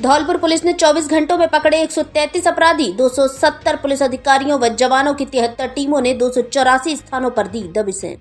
Dholpur police ने 24 घंटों में पकड़े 133 अपराधी, 270 पुलिस अधिकारियों व जवानों की 73 टीमों ने 284 स्थानों पर दी दबिशें।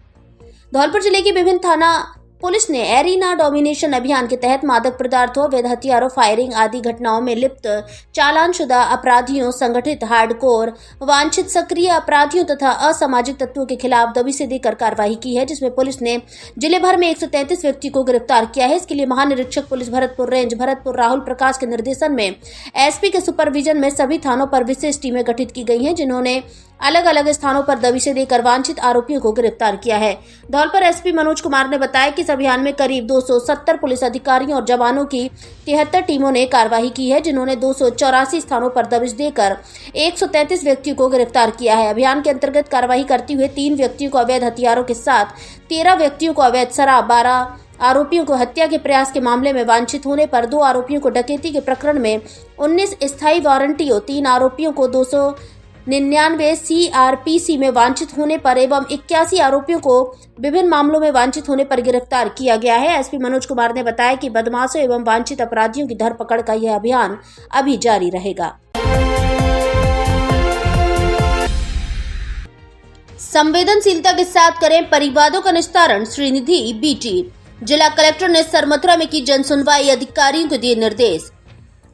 धौलपुर जिले की विभिन्न थाना पुलिस ने एरिना डोमिनेशन अभियान के तहत मादक पदार्थों, अवैध हथियारों, फायरिंग आदि घटनाओं में लिप्त चालानशुदा अपराधियों, संगठित हार्डकोर, वांछित सक्रिय अपराधियों तथा असामाजिक तत्वों के खिलाफ दबिशें देकर कार्रवाई की है, जिसमें पुलिस ने जिले भर में 133 व्यक्ति को गिरफ्तार किया है। इसके लिए महानिरीक्षक पुलिस भरतपुर रेंज भरतपुर राहुल प्रकाश के निर्देशन में एसपी के सुपरविजन में सभी थानों पर विशेष टीमें गठित की गई हैं, जिन्होंने अलग अलग स्थानों पर दबिशें देकर वांछित आरोपियों को गिरफ्तार किया है। धौलपुर एसपी मनोज कुमार ने बताया कि इस अभियान में करीब 270 पुलिस अधिकारियों और जवानों की 73 टीमों ने कार्रवाई की है, जिन्होंने 284 स्थानों पर दबिश देकर 133 व्यक्तियों को गिरफ्तार किया है। अभियान के अंतर्गत कार्रवाई करते हुए 3 व्यक्तियों को अवैध हथियारों के साथ, 13 व्यक्तियों को अवैध शराब, 12 आरोपियों को हत्या के प्रयास के मामले में वांछित होने पर, 2 आरोपियों को डकैती के प्रकरण में 19 स्थायी वारंटियों, 3 आरोपियों को 299 CRPC में वांछित होने पर एवं 81 आरोपियों को विभिन्न मामलों में वांछित होने पर गिरफ्तार किया गया है। एसपी मनोज कुमार ने बताया कि बदमाशों एवं वांछित अपराधियों की धरपकड़ का यह अभियान अभी जारी रहेगा। संवेदनशीलता के साथ करें परिवादों का निस्तारण, श्रीनिधि बीटी। जिला कलेक्टर ने सरमथुरा में की जन सुनवाई, अधिकारियों को दिए निर्देश।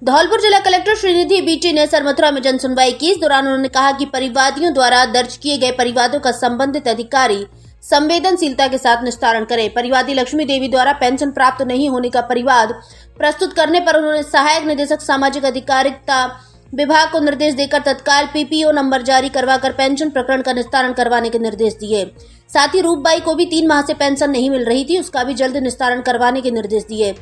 धौलपुर जिला कलेक्टर श्रीनिधि बीटी ने सरमथुरा में जन सुनवाई की। इस दौरान उन्होंने कहा कि परिवादियों द्वारा दर्ज किए गए परिवादों का संबंधित अधिकारी संवेदनशीलता के साथ निस्तारण करें। परिवादी लक्ष्मी देवी द्वारा पेंशन प्राप्त नहीं होने का परिवाद प्रस्तुत करने पर उन्होंने सहायक निदेशक सामाजिक अधिकारिता विभाग को निर्देश देकर तत्काल PPO नंबर जारी करवाकर पेंशन प्रकरण का निस्तारण करवाने के निर्देश दिए। साथ ही रूपबाई को भी 3 माह से पेंशन नहीं मिल रही थी, उसका भी जल्द निस्तारण करवाने के निर्देश दिए।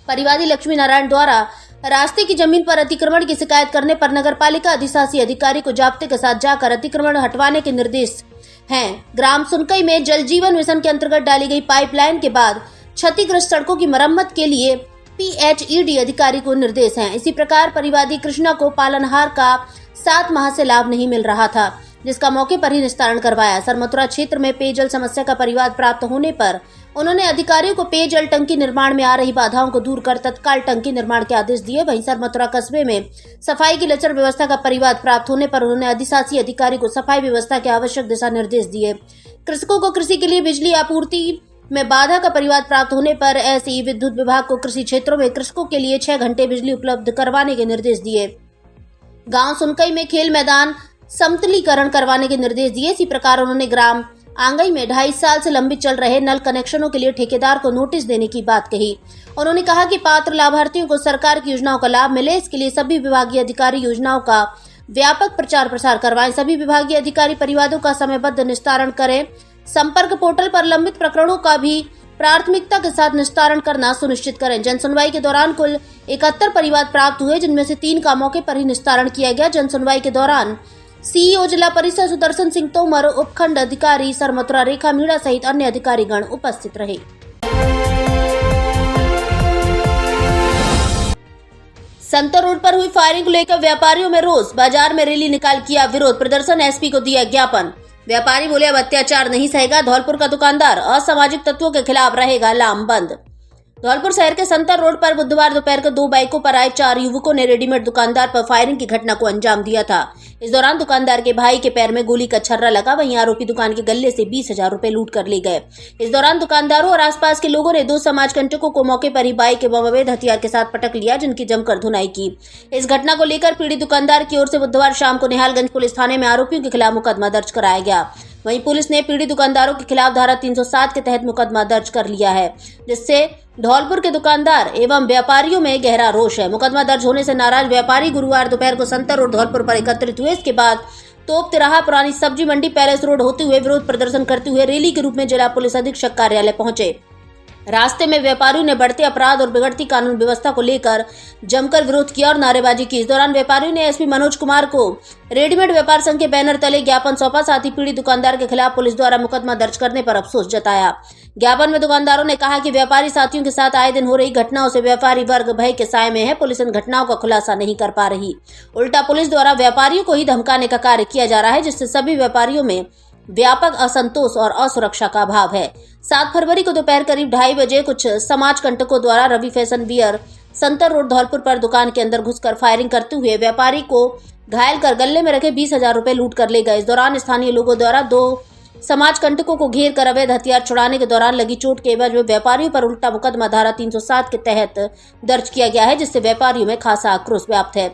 परिवादी लक्ष्मी नारायण द्वारा रास्ते की जमीन पर अतिक्रमण की शिकायत करने पर नगरपालिका अधिशासी अधिकारी को जाब्ते के साथ जाकर अतिक्रमण हटवाने के निर्देश हैं। ग्राम सुनकई में जल जीवन मिशन के अंतर्गत डाली गई पाइपलाइन के बाद क्षतिग्रस्त सड़कों की मरम्मत के लिए PHED अधिकारी को निर्देश हैं। इसी प्रकार परिवादी कृष्णा को पालनहार का 7 माह से लाभ नहीं मिल रहा था, जिसका मौके पर ही निस्तारण करवाया। सरमथुरा क्षेत्र में पेयजल समस्या का परिवाद प्राप्त होने पर उन्होंने अधिकारियों को पेयजल टंकी निर्माण में आ रही बाधाओं को दूर कर तत्काल टंकी निर्माण के आदेश दिए। वहीं सरमथुरा कस्बे में सफाई की लचर व्यवस्था का परिवाद प्राप्त होने पर उन्होंने अधिशासी अधिकारी को सफाई व्यवस्था के आवश्यक दिशा निर्देश दिए। कृषकों को कृषि के लिए बिजली आपूर्ति में बाधा का परिवाद प्राप्त होने पर ऐसी विद्युत विभाग को कृषि क्षेत्रों में कृषकों के लिए 6 घंटे बिजली उपलब्ध करवाने के निर्देश दिए। गाँव सुनकई में खेल मैदान समतलीकरण करवाने के निर्देश दिए। इसी प्रकार उन्होंने ग्राम आंगई में 2.5 साल से लंबित चल रहे नल कनेक्शनों के लिए ठेकेदार को नोटिस देने की बात कही। उन्होंने कहा कि पात्र लाभार्थियों को सरकार की योजनाओं का लाभ मिले, इसके लिए सभी विभागीय अधिकारी योजनाओं का व्यापक प्रचार प्रसार करवाएं। सभी विभागीय अधिकारी परिवादों का समयबद्ध निस्तारण करें। संपर्क पोर्टल पर लंबित प्रकरणों का भी प्राथमिकता के साथ निस्तारण करना सुनिश्चित करें। जन सुनवाई के दौरान कुल 71 परिवाद प्राप्त हुए, जिनमें से 3 का मौके पर ही निस्तारण किया गया। जन सुनवाई के दौरान CEO जिला परिषद सुदर्शन सिंह तोमर, उपखंड अधिकारी सरमथुरा रेखा मीणा सहित अन्य अधिकारीगण उपस्थित रहे। संतर रोड पर हुई फायरिंग को लेकर व्यापारियों में रोष, बाजार में रैली निकाल किया विरोध प्रदर्शन, SP को दिया ज्ञापन। व्यापारी बोले अब अत्याचार नहीं सहेगा। धौलपुर का दुकानदार, असामाजिक तत्वों के खिलाफ रहेगा लामबंद। धौलपुर शहर के संतर रोड पर बुधवार दोपहर को 2 बाइकों पर आए 4 युवकों ने रेडीमेड दुकानदार पर फायरिंग की घटना को अंजाम दिया था। इस दौरान दुकानदार के भाई के पैर में गोली का छर्रा लगा। वहीं आरोपी दुकान के गल्ले से 20,000 रुपए लूट कर ले गए। इस दौरान दुकानदारों और आसपास के लोगों ने 2 समाज कंटकों को मौके पर ही बाइक एवं अवैध हथियार के साथ पटक लिया, जिनकी जमकर धुनाई की। इस घटना को लेकर पीड़ित दुकानदार की ओर से बुधवार शाम को निहालगंज पुलिस थाने में आरोपियों के खिलाफ मुकदमा दर्ज कराया गया। वहीं पुलिस ने पीड़ित दुकानदारों के खिलाफ धारा 307 के तहत मुकदमा दर्ज कर लिया है, जिससे धौलपुर के दुकानदार एवं व्यापारियों में गहरा रोष है। मुकदमा दर्ज होने से नाराज व्यापारी गुरुवार दोपहर को संतर रोड धौलपुर पर एकत्रित हुए। इसके बाद तोप तिराहा, पुरानी सब्जी मंडी, पैलेस रोड होते हुए विरोध प्रदर्शन करते हुए रैली के रूप में जिला पुलिस अधीक्षक कार्यालय पहुंचे। रास्ते में व्यापारियों ने बढ़ते अपराध और बिगड़ती कानून व्यवस्था को लेकर जमकर विरोध किया और नारेबाजी की। इस दौरान व्यापारियों ने एसपी मनोज कुमार को रेडीमेड व्यापार संघ के बैनर तले ज्ञापन सौंपा। साथ ही पीड़ित दुकानदार के खिलाफ पुलिस द्वारा मुकदमा दर्ज करने पर अफसोस जताया। ज्ञापन में दुकानदारों ने कहा कि व्यापारी साथियों के साथ आए दिन हो रही घटनाओं से व्यापारी वर्ग भय के साए में है। पुलिस इन घटनाओं का खुलासा नहीं कर पा रही, उल्टा पुलिस द्वारा व्यापारियों को ही धमकाने का कार्य किया जा रहा है, जिससे सभी व्यापारियों में व्यापक असंतोष और असुरक्षा का अभाव है। 7 फरवरी को दोपहर करीब 2:30 बजे कुछ समाज कंटकों द्वारा Ravi fashion wear Santar road Dholpur पर दुकान के अंदर घुसकर फायरिंग करते हुए व्यापारी को घायल कर गले में रखे 20,000 रुपए लूट कर ले गए। इस दौरान स्थानीय लोगों द्वारा 2 समाज कंटकों को घेर कर अवैध हथियार छुड़ाने के दौरान लगी चोट के एवज में व्यापारियों पर उल्टा मुकदमा धारा 307 के तहत दर्ज किया गया है, जिससे व्यापारियों में खासा आक्रोश व्याप्त है।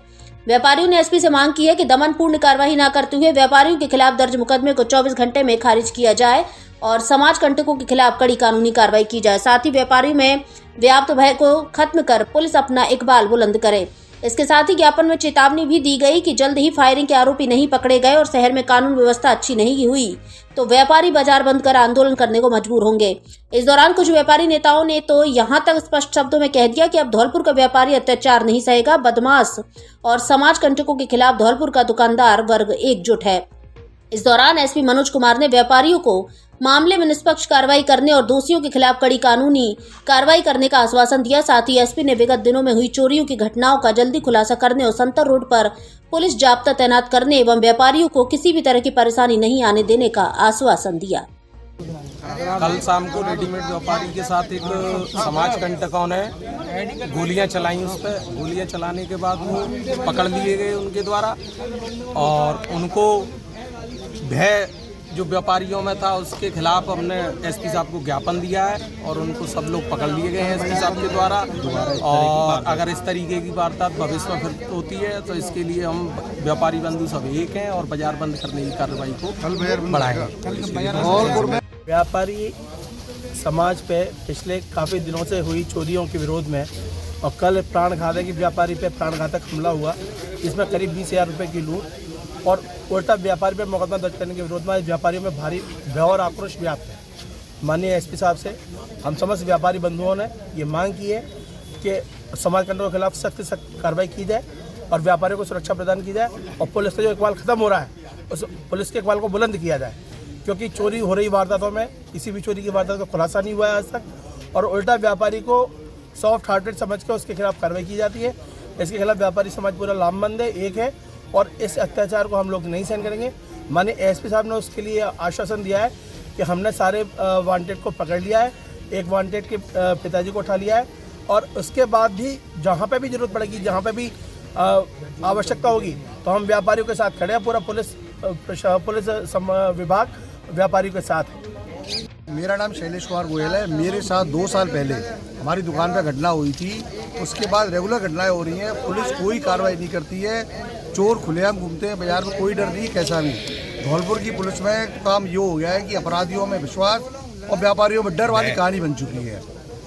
व्यापारियों ने एसपी से मांग की है कि दमनपूर्ण कार्रवाई न करते हुए व्यापारियों के खिलाफ दर्ज मुकदमे को 24 घंटे में खारिज किया जाए और समाज कंटकों के खिलाफ कड़ी कानूनी कार्रवाई की जाए। साथ ही व्यापारियों में व्याप्त भय को खत्म कर पुलिस अपना इकबाल बुलंद करे। इसके साथ ही ज्ञापन में चेतावनी भी दी गई कि जल्द ही फायरिंग के आरोपी नहीं पकड़े गए और शहर में कानून व्यवस्था अच्छी नहीं हुई तो व्यापारी बाजार बंद कर आंदोलन करने को मजबूर होंगे। इस दौरान कुछ व्यापारी नेताओं ने तो यहां तक स्पष्ट शब्दों में कह दिया कि अब धौलपुर का व्यापारी अत्याचार नहीं सहेगा। बदमाश और समाज कंटकों के खिलाफ धौलपुर का दुकानदार वर्ग एकजुट है। इस दौरान एसपी मनोज कुमार ने व्यापारियों को मामले में निष्पक्ष कार्रवाई करने और दोषियों के खिलाफ कड़ी कानूनी कार्रवाई करने का आश्वासन दिया। साथ ही एसपी ने विगत दिनों में हुई चोरियों की घटनाओं का जल्दी खुलासा करने और संतर रोड पर पुलिस जाब्ता तैनात करने एवं व्यापारियों को किसी भी तरह की परेशानी नहीं आने देने का आश्वासन दिया। कल शाम को रेडीमेड व्यापारी के साथ एक समाज कंटकों ने गोलियां चलाई। उस पर गोलियां चलाने के बाद वो पकड़ लिए गए उनके द्वारा और उनको भय जो व्यापारियों में था उसके खिलाफ हमने एसपी साहब को ज्ञापन दिया है और उनको सब लोग पकड़ लिए गए हैं एसपी साहब के द्वारा। और अगर इस तरीके की वारदात भविष्य में फिर होती है तो इसके लिए हम व्यापारी बंधु सब एक हैं और बाजार बंद करने की कार्रवाई को बढ़ाएंगे। व्यापारी समाज पे पिछले काफ़ी दिनों से हुई चोरियों के विरोध में और कल प्राणघातक व्यापारी पे प्राणघातक हमला हुआ, इसमें करीब 20,000 रुपये की लूट और उल्टा व्यापारी पे मुकदमा दर्ज करने के विरोध में व्यापारियों में भारी भय और आक्रोश व्याप्त है। माननीय एसपी साहब से हम समस्त व्यापारी बंधुओं ने ये मांग की है कि समाज कंटकों के खिलाफ सख्त से सख्त कार्रवाई की जाए और व्यापारियों को सुरक्षा प्रदान की जाए और पुलिस का जो इकबाल खत्म हो रहा है उस पुलिस के इकबाल को बुलंद किया जाए, क्योंकि चोरी हो रही वारदातों में किसी भी चोरी की वारदात का खुलासा नहीं हुआ है आज तक और उल्टा व्यापारी को सॉफ्ट हार्टेड समझ के उसके खिलाफ कार्रवाई की जाती है। इसके खिलाफ व्यापारी समाज पूरा लामबंद है, एक है और इस अत्याचार को हम लोग नहीं सहन करेंगे। माननीय एसपी साहब ने उसके लिए आश्वासन दिया है कि हमने सारे वांटेड को पकड़ लिया है, एक वांटेड के पिताजी को उठा लिया है और उसके बाद भी जहाँ पे भी जरूरत पड़ेगी, जहाँ पे भी आवश्यकता होगी तो हम व्यापारियों के साथ खड़े हैं। पूरा पुलिस विभाग व्यापारियों के साथ है। मेरा नाम शैलेश कुमार गोयल है। मेरे साथ 2 साल पहले हमारी दुकान पर घटना हुई थी, उसके बाद रेगुलर घटनाएं हो रही हैं, पुलिस कोई कार्रवाई नहीं करती है, चोर खुलेआम घूमते हैं बाजार में, कोई डर नहीं कैसा भी। धौलपुर की पुलिस में काम ये हो गया है कि अपराधियों में विश्वास और व्यापारियों में डर वाली कहानी बन चुकी है।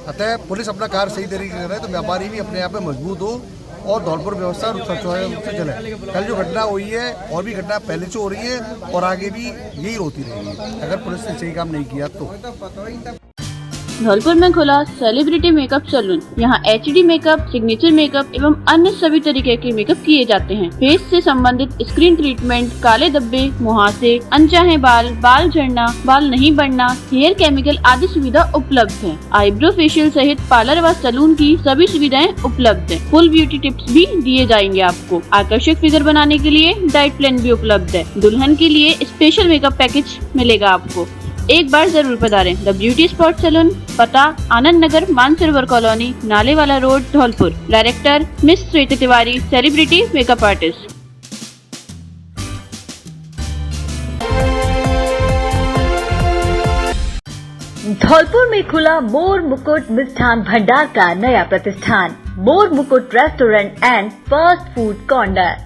अतः पुलिस अपना कार्य सही तरीके से करे तो व्यापारी भी अपने आप में मजबूत हो और धौलपुर व्यवस्था रूप से चले। कल जो घटना हुई है और भी घटना पहले से हो रही है और आगे भी यही होती रहेगी अगर पुलिस ने सही काम नहीं किया तो। धौलपुर में खुला सेलिब्रिटी मेकअप सैलून। यहाँ HD मेकअप, सिग्नेचर मेकअप एवं अन्य सभी तरीके के मेकअप किए जाते हैं। फेस से संबंधित स्क्रीन ट्रीटमेंट, काले धब्बे, मुहासे, अनचाहे बाल झड़ना, बाल नहीं बढ़ना, हेयर केमिकल आदि सुविधा उपलब्ध है। आईब्रो फेशियल सहित पार्लर व सैलून की सभी सुविधाएं उपलब्ध है। फुल ब्यूटी टिप्स भी दिए जाएंगे आपको। आकर्षक फिगर बनाने के लिए डाइट प्लान भी उपलब्ध है। दुल्हन के लिए स्पेशल मेकअप पैकेज मिलेगा आपको। एक बार जरूर पधारें। द ब्यूटी स्पॉट सैलून, पता Anand Nagar, Mansarovar colony, Nalewala road, Dholpur. Director miss Shweta Tiwari, celebrity makeup artist. Dholpur में खुला मोर मुकुट मिष्ठान भंडार का नया प्रतिष्ठान, मोर मुकुट restaurant and fast food corner.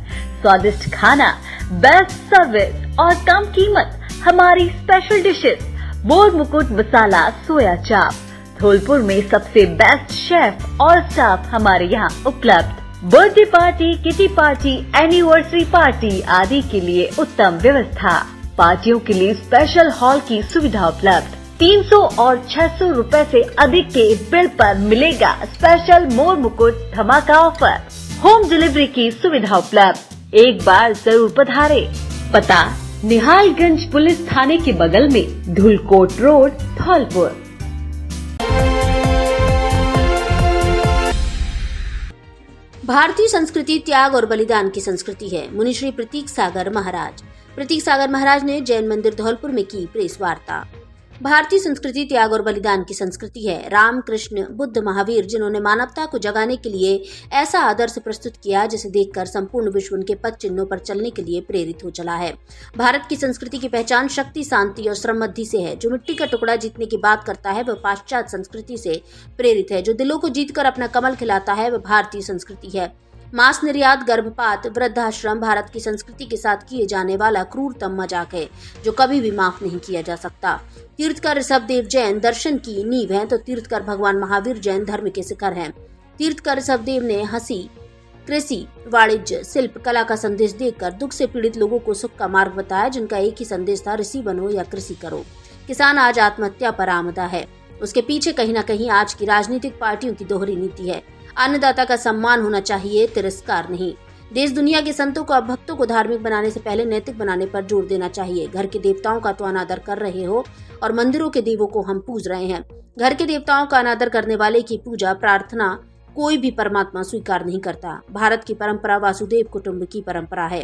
स्वादिष्ट खाना, बेस्ट सर्विस और कम कीमत हमारी स्पेशल डिशेस। मोर मुकुट मसाला सोया चाप। धौलपुर में सबसे बेस्ट शेफ और स्टाफ हमारे यहाँ उपलब्ध। Birthday party, kitty party, anniversary party आदि के लिए उत्तम व्यवस्था। पार्टियों के लिए स्पेशल हॉल की सुविधा उपलब्ध। 300 और 600 रुपए से अधिक के बिल पर मिलेगा स्पेशल मोर मुकुट धमाका ऑफर। होम डिलीवरी की सुविधा उपलब्ध। एक बार जरूर पधारे। पता निहालगंज पुलिस थाने के बगल में, धुलकोट रोड, धौलपुर। भारतीय संस्कृति त्याग और बलिदान की संस्कृति है। मुनि श्री प्रतीक सागर महाराज ने जैन मंदिर धौलपुर में की प्रेस वार्ता। भारतीय संस्कृति त्याग और बलिदान की संस्कृति है। राम, कृष्ण, बुद्ध, महावीर जिन्होंने मानवता को जगाने के लिए ऐसा आदर्श प्रस्तुत किया जिसे देखकर संपूर्ण विश्व उनके पद चिन्हों पर चलने के लिए प्रेरित हो चला है। भारत की संस्कृति की पहचान शक्ति, शांति और श्रमबद्धि से है। जो मिट्टी का टुकड़ा जीतने की बात करता है वह पाश्चात्य संस्कृति से प्रेरित है। जो दिलों को जीतकर अपना कमल खिलाता है वह भारतीय संस्कृति है। मांस निर्यात, गर्भपात, वृद्धाश्रम भारत की संस्कृति के साथ किए जाने वाला क्रूरतम मजाक है जो कभी भी माफ नहीं किया जा सकता। तीर्थकर ऋषभदेव जैन दर्शन की नींव हैं तो तीर्थकर भगवान महावीर जैन धर्म के शिखर हैं। तीर्थकर ऋषभदेव ने हंसी, कृषि, वाणिज्य, शिल्प, कला का संदेश देकर दुख से पीड़ित लोगों को सुख का मार्ग बताया, जिनका एक ही संदेश था, ऋषि बनो या कृषि करो। किसान आज आत्महत्या पर आमदा है। उसके पीछे कहीं न कहीं आज की राजनीतिक पार्टियों की दोहरी नीति है। अन्नदाता का सम्मान होना चाहिए, तिरस्कार नहीं। देश दुनिया के संतों को, भक्तों को धार्मिक बनाने से पहले नैतिक बनाने पर जोर देना चाहिए। घर के देवताओं का तो अनादर कर रहे हो और मंदिरों के देवों को हम पूज रहे हैं। घर के देवताओं का अनादर करने वाले की पूजा प्रार्थना कोई भी परमात्मा स्वीकार नहीं करता। भारत की परंपरा वासुदेव कुटुंब की परंपरा है।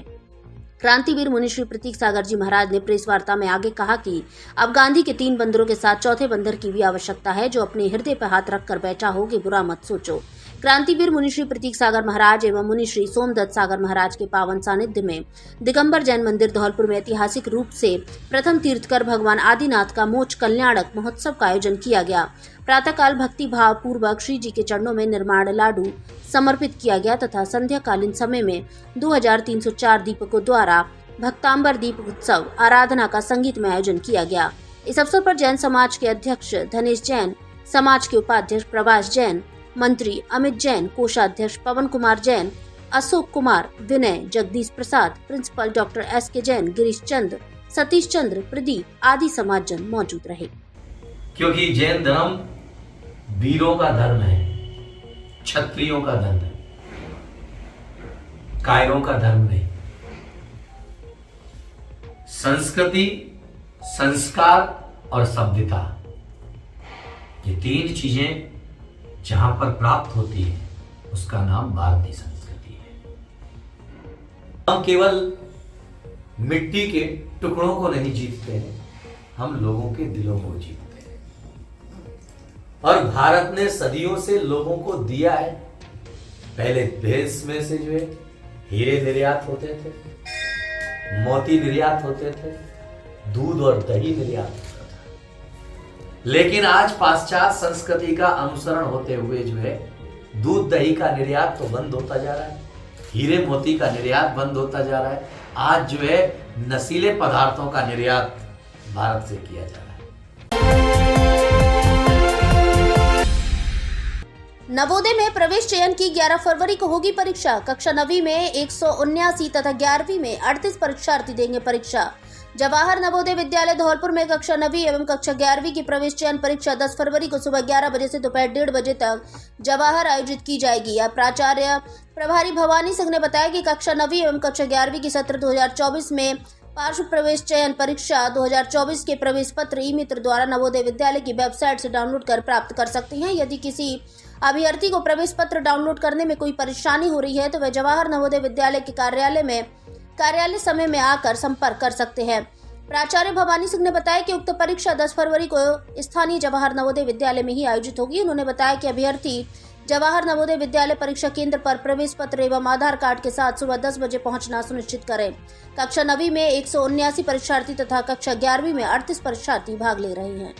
क्रांतिवीर मुनिश्री प्रतीक सागर जी महाराज ने प्रेस वार्ता में आगे कहा कि अब गांधी के 3 बंदरों के साथ चौथे बंदर की भी आवश्यकता है जो अपने हृदय पर हाथ रखकर बैठा हो कि बुरा मत सोचो। क्रांतिवीर मुनिश्री प्रतीक सागर महाराज एवं मुनिश्री सोमदत्त सागर महाराज के पावन सानिध्य में दिगंबर जैन मंदिर धौलपुर में ऐतिहासिक रूप से प्रथम तीर्थकर भगवान आदिनाथ का मोक्ष कल्याणक महोत्सव का आयोजन किया गया। प्रातःकाल भक्ति भाव पूर्वक श्री जी के चरणों में निर्माण लाडू समर्पित किया गया तथा संध्याकालीन समय में 2304 दीपकों द्वारा भक्तांबर दीप उत्सव आराधना का संगीतमय आयोजन किया गया। इस अवसर पर जैन समाज के अध्यक्ष धनेश जैन, समाज के उपाध्यक्ष प्रभाष जैन, मंत्री अमित जैन, कोषाध्यक्ष Pawan Kumar Jain, Ashok Kumar, Vinay, Jagdish Prasad, principal doctor SK Jain, Girish Chandra, Satish Chandra, Pradeep आदि समाजजन मौजूद रहे। क्योंकि जैन धर्म वीरों का धर्म है, क्षत्रियों का धर्म है, कायरों का धर्म नहीं। संस्कृति, संस्कार और सभ्यता, ये 3 चीजें जहां पर प्राप्त होती है उसका नाम भारतीय संस्कृति है। हम केवल मिट्टी के टुकड़ों को नहीं जीतते हैं, हम लोगों के दिलों को जीतते हैं। और भारत ने सदियों से लोगों को दिया है। पहले देश में से जो है हीरे निर्यात होते थे, मोती निर्यात होते थे, दूध और दही निर्यात होता था। लेकिन आज पाश्चात्य संस्कृति का अनुसरण होते हुए जो है दूध दही का निर्यात तो बंद होता जा रहा है, हीरे मोती का निर्यात बंद होता जा रहा है। आज जो है नशीले पदार्थों का निर्यात भारत से किया जा रहा है। नवोदय में प्रवेश चयन की 11 फरवरी को होगी परीक्षा। कक्षा 9वीं में 179 तथा 11वीं में 38 परीक्षार्थी देंगे परीक्षा। जवाहर नवोदय विद्यालय धौलपुर में कक्षा 9वीं एवं कक्षा 11वीं की प्रवेश चयन परीक्षा 10 फरवरी को सुबह 11 बजे से दोपहर 1:30 बजे तक जवाहर आयोजित की जाएगी। अब प्राचार्य प्रभारी भवानी सिंह ने बताया कि कक्षा 9वीं एवं कक्षा 11वीं की सत्र 2024 में पार्श्व प्रवेश चयन परीक्षा 2024 के प्रवेश पत्र ई मित्र द्वारा नवोदय विद्यालय की वेबसाइट से डाउनलोड कर प्राप्त कर सकते हैं। यदि किसी अभ्यर्थी को प्रवेश पत्र डाउनलोड करने में कोई परेशानी हो रही है तो वह जवाहर नवोदय विद्यालय के कार्यालय समय में आकर संपर्क कर सकते हैं। प्राचार्य भवानी सिंह ने बताया कि उक्त परीक्षा 10 फरवरी को स्थानीय जवाहर नवोदय विद्यालय में ही आयोजित होगी। उन्होंने बताया कि अभ्यर्थी जवाहर नवोदय विद्यालय परीक्षा केंद्र पर प्रवेश पत्र एवं आधार कार्ड के साथ सुबह 10 बजे पहुंचना सुनिश्चित करें। कक्षा 9वीं में 179 परीक्षार्थी तथा कक्षा 11वीं में 38 परीक्षार्थी भाग ले रहे हैं।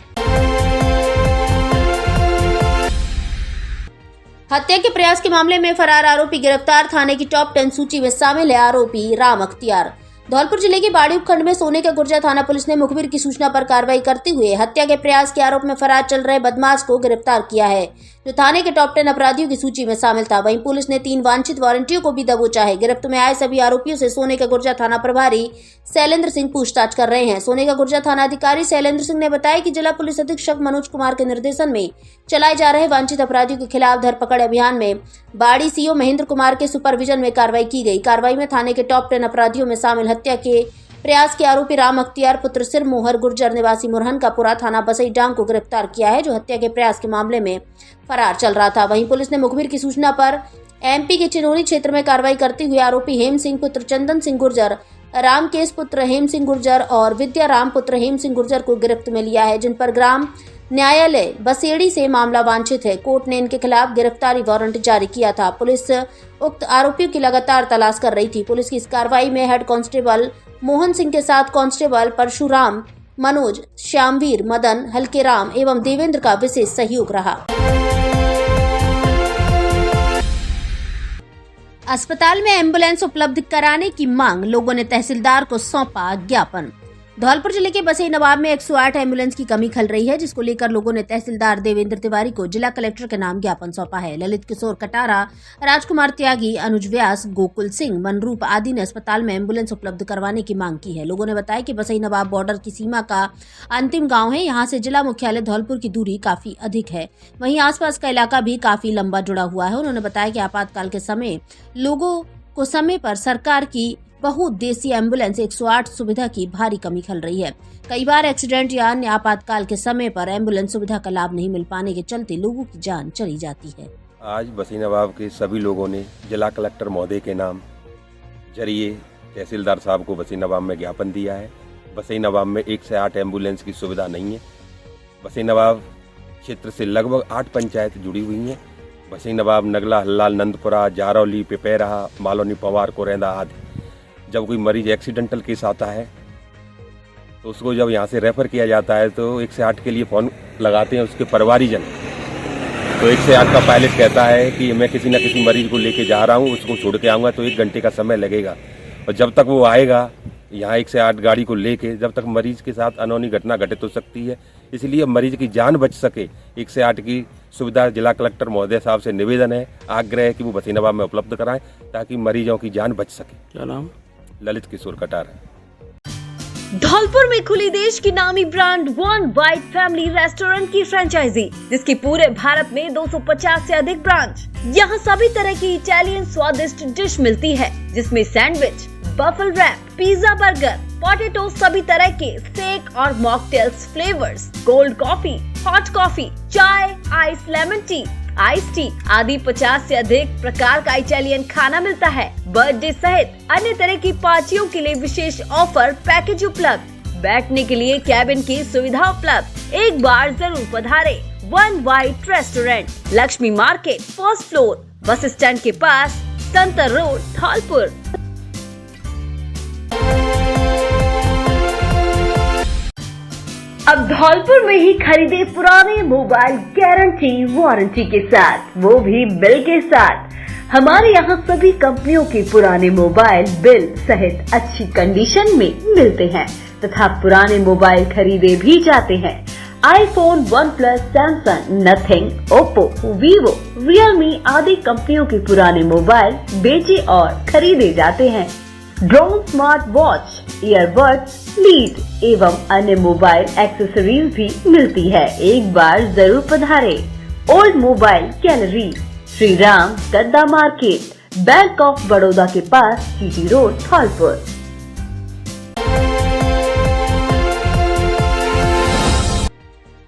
हत्या के प्रयास के मामले में फरार आरोपी गिरफ्तार। थाने की टॉप 10 सूची में शामिल है आरोपी राम अख्तियार। धौलपुर जिले के बाड़ी उपखंड में सोने का गुर्जा थाना पुलिस ने मुखबिर की सूचना पर कार्रवाई करते हुए हत्या के प्रयास के आरोप में फरार चल रहे बदमाश को गिरफ्तार किया है, जो थाने के टॉप 10 अपराधियों की सूची में शामिल था। वहीं पुलिस ने 3 वांछित वारंटियों को भी दबोचा है। गिरफ्त में आए सभी आरोपियों से सोने का गुर्जा थाना प्रभारी शैलेंद्र सिंह पूछताछ कर रहे हैं। सोने का गुर्जा थाना अधिकारी शैलेंद्र सिंह ने बताया कि जिला पुलिस अधीक्षक मनोज कुमार के निर्देशन में चलाए जा रहे वांछित अपराधियों के खिलाफ धरपकड़ अभियान में बाड़ी सीओ महेंद्र कुमार के सुपरविजन में कार्रवाई की गई। कार्रवाई में थाने के टॉप 10 अपराधियों में शामिल हत्या के प्रयास के आरोपी राम अख्तियार पुत्र सिर मोहर गुर्जर निवासी मुरहन का पूरा थाना बसई डांग को गिरफ्तार किया है, जो हत्या के प्रयास के मामले में फरार चल रहा था। वहीं पुलिस ने मुखबिर की सूचना पर MP के चिनोनी क्षेत्र में कार्रवाई करते हुए आरोपी हेम सिंह पुत्र चंदन सिंह गुर्जर रामकेश पुत्र हेम सिंह गुर्जर और विद्या राम पुत्र हेम सिंह गुर्जर को गिरफ्त में लिया है, जिन पर ग्राम न्यायालय बसेड़ी से मामला वांछित है। कोर्ट ने इनके खिलाफ गिरफ्तारी वारंट जारी किया था। पुलिस उक्त आरोपियों की लगातार तलाश कर रही थी। पुलिस की इस कार्रवाई में हेड कांस्टेबल मोहन सिंह के साथ कांस्टेबल परशुराम, मनोज, श्यामवीर, मदन, हल्केराम एवं देवेंद्र का विशेष सहयोग रहा। अस्पताल में एम्बुलेंस उपलब्ध कराने की मांग, लोगों ने तहसीलदार को सौंपा ज्ञापन। धौलपुर जिले के बसई नवाब में 108 एम्बुलेंस की कमी खल रही है, जिसको लेकर लोगों ने तहसीलदार देवेंद्र तिवारी को जिला कलेक्टर के नाम ज्ञापन सौंपा है। ललित किशोर कटारा, राजकुमार त्यागी, अनुज व्यास, गोकुल सिंह, मनरूप आदि ने अस्पताल में एम्बुलेंस उपलब्ध करवाने की मांग की है। लोगों ने बताया कि बसई नवाब बॉर्डर की सीमा का अंतिम गाँव है। यहाँ से जिला मुख्यालय धौलपुर की दूरी काफी अधिक है। वहीं आसपास का इलाका भी काफी लंबा जुड़ा हुआ है। उन्होंने बताया कि आपातकाल के समय लोगों को समय पर सरकार की बहुउद्देशीय एम्बुलेंस 108 सुविधा की भारी कमी खल रही है। कई बार एक्सीडेंट या अन्य आपातकाल के समय पर एम्बुलेंस सुविधा का लाभ नहीं मिल पाने के चलते लोगों की जान चली जाती है। आज बसई नवाब के सभी लोगों ने जिला कलेक्टर महोदय के नाम जरिए तहसीलदार साहब को बसई नवाब में ज्ञापन दिया है। बसई नवाब में 1 से 8 एम्बुलेंस की सुविधा नहीं है। बसई नवाब क्षेत्र से लगभग 8 पंचायत जुड़ी हुई हैं। बसई नवाब, नगला, हल्लाल, नंदपुरा, जारौली, पिपेरा, मालोनी, पवार, कोरेंदा आदि। जब कोई मरीज एक्सीडेंटल केस आता है तो उसको जब यहाँ से रेफ़र किया जाता है तो 1 से 8 के लिए फ़ोन लगाते हैं उसके परिवारीजन। तो 1 से 8 का पायलट कहता है कि मैं किसी न किसी मरीज को लेके जा रहा हूँ, उसको छोड़ के आऊँगा तो 1 घंटे का समय लगेगा। और जब तक वो आएगा यहाँ 1 से 8 गाड़ी को लेके, जब तक मरीज के साथ अनहोनी घटना घटित हो सकती है। इसलिए मरीज की जान बच सके, 1 से 8 की सुविधा जिला कलेक्टर महोदय साहब से निवेदन है, आग्रह है कि वो बसई नवाब में उपलब्ध कराएं ताकि मरीजों की जान बच सके। क्या नाम? ललित किशोर कटारा। धौलपुर में खुली देश की नामी brand one white family restaurant की फ्रेंचाइजी, जिसकी पूरे भारत में 250 से अधिक ब्रांच। यहाँ सभी तरह की इटालियन स्वादिष्ट डिश मिलती है, जिसमें sandwich, waffle wrap, pizza, burger, potato, सभी तरह के स्टेक और mocktails flavours, cold coffee, hot coffee, चाय, ice lemon tea, ice tea आदि 50 से अधिक प्रकार का इटालियन खाना मिलता है। बर्थडे सहित अन्य तरह की पार्टियों के लिए विशेष ऑफर पैकेज उपलब्ध। बैठने के लिए कैबिन की सुविधा उपलब्ध। एक बार जरूर पधारे। One white restaurant, Lakshmi market, 1st floor, bus stand के पास, संतर रोड, धौलपुर। अब धौलपुर में ही खरीदे पुराने मोबाइल गारंटी वारंटी के साथ, वो भी बिल के साथ। हमारे यहाँ सभी कंपनियों के पुराने मोबाइल बिल सहित अच्छी कंडीशन में मिलते हैं तथा पुराने मोबाइल खरीदे भी जाते हैं। IPhone, OnePlus, Samsung, nothing, Oppo, Vivo, Realme आदि कंपनियों के पुराने मोबाइल बेचे और खरीदे जाते हैं। Drone, smart watch, earbuds, lead एवं अन्य मोबाइल एक्सेसरीज भी मिलती है। एक बार जरूर पधारे। Old mobile gallery, Shri Ram गद्दा मार्केट, बैंक ऑफ बड़ौदा के पास, TT रोड, धौलपुर।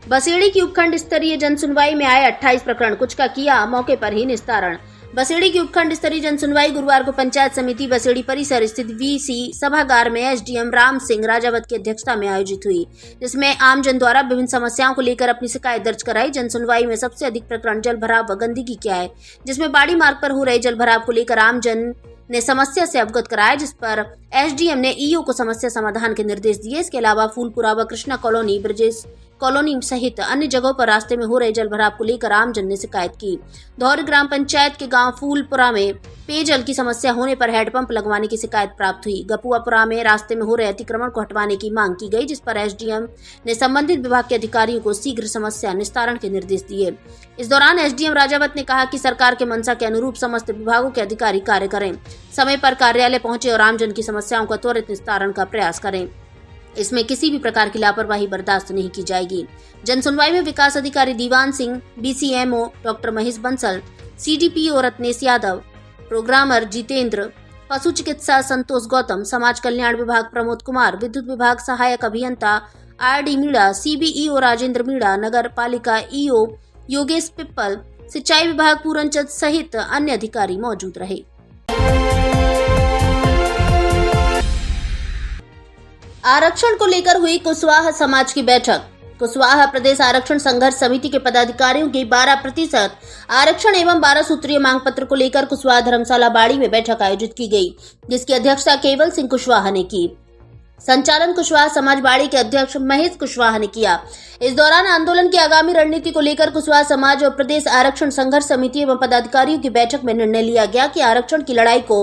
बसेड़ी की उपखंड स्तरीय जनसुनवाई में आए 28 प्रकरण, कुछ का किया मौके पर ही निस्तारण। बसेड़ी की उपखंड स्तरीय जनसुनवाई गुरुवार को पंचायत समिति बसेड़ी परिसर स्थित VC सभागार में SDM राम सिंह राजावत की अध्यक्षता में आयोजित हुई, जिसमें आमजन द्वारा विभिन्न समस्याओं को लेकर अपनी शिकायत दर्ज कराई। जनसुनवाई में सबसे अधिक प्रकरण जल भराव व गंदगी के आए, जिसमें बाड़ी मार्ग पर हो रहे जल भराव को लेकर आमजन ने समस्या से अवगत कराया, जिस पर SDM ने EO को समस्या समाधान के निर्देश दिए। इसके अलावा फूलपुरा व कृष्णा कॉलोनी, ब्रजेश कॉलोनी सहित अन्य जगहों पर रास्ते में हो रहे जल भराव को लेकर आमजन ने शिकायत की। धौरी ग्राम पंचायत के गांव फूलपुरा में पेयजल की समस्या होने पर हैंडपंप लगवाने की शिकायत प्राप्त हुई। गपुआपुरा में रास्ते में हो रहे अतिक्रमण को हटवाने की मांग की गई, जिस पर SDM ने संबंधित विभाग के अधिकारियों को शीघ्र समस्या निस्तारण के निर्देश दिए। इस दौरान SDM राजावत ने कहा कि सरकार के मंशा के अनुरूप समस्त विभागों के अधिकारी कार्य करें, समय पर कार्यालय पहुंचे और आमजन की समस्याओं का त्वरित निस्तारण का प्रयास करें। इसमें किसी भी प्रकार की लापरवाही बर्दाश्त नहीं की जाएगी। जनसुनवाई में विकास अधिकारी Diwan Singh, BCMO doctor Mahesh Bansal, CDPO Ratnesh Yadav, programmer Jitendra, पशु चिकित्सा संतोष गौतम, समाज कल्याण विभाग प्रमोद कुमार, विद्युत विभाग सहायक अभियंता RD मीणा, CBEO राजेंद्र मीणा, नगर पालिका EO योगेश पिप्पल, सिंचाई विभाग पूरनचंद सहित अन्य अधिकारी मौजूद रहे। आरक्षण को लेकर हुई कुशवाहा समाज की बैठक। कुशवाहा प्रदेश आरक्षण संघर्ष समिति के पदाधिकारियों की 12% आरक्षण एवं 12 सूत्रीय मांग पत्र को लेकर कुशवाहा धर्मशाला बाड़ी में बैठक आयोजित की गई, जिसकी अध्यक्षता केवल सिंह कुशवाहा ने की। संचालन कुशवाहा समाज बाड़ी के अध्यक्ष महेश कुशवाहा ने किया। इस दौरान आंदोलन की आगामी रणनीति को लेकर कुशवाहा समाज और प्रदेश आरक्षण संघर्ष समिति एवं पदाधिकारियों की बैठक में निर्णय लिया गया कि आरक्षण की लड़ाई को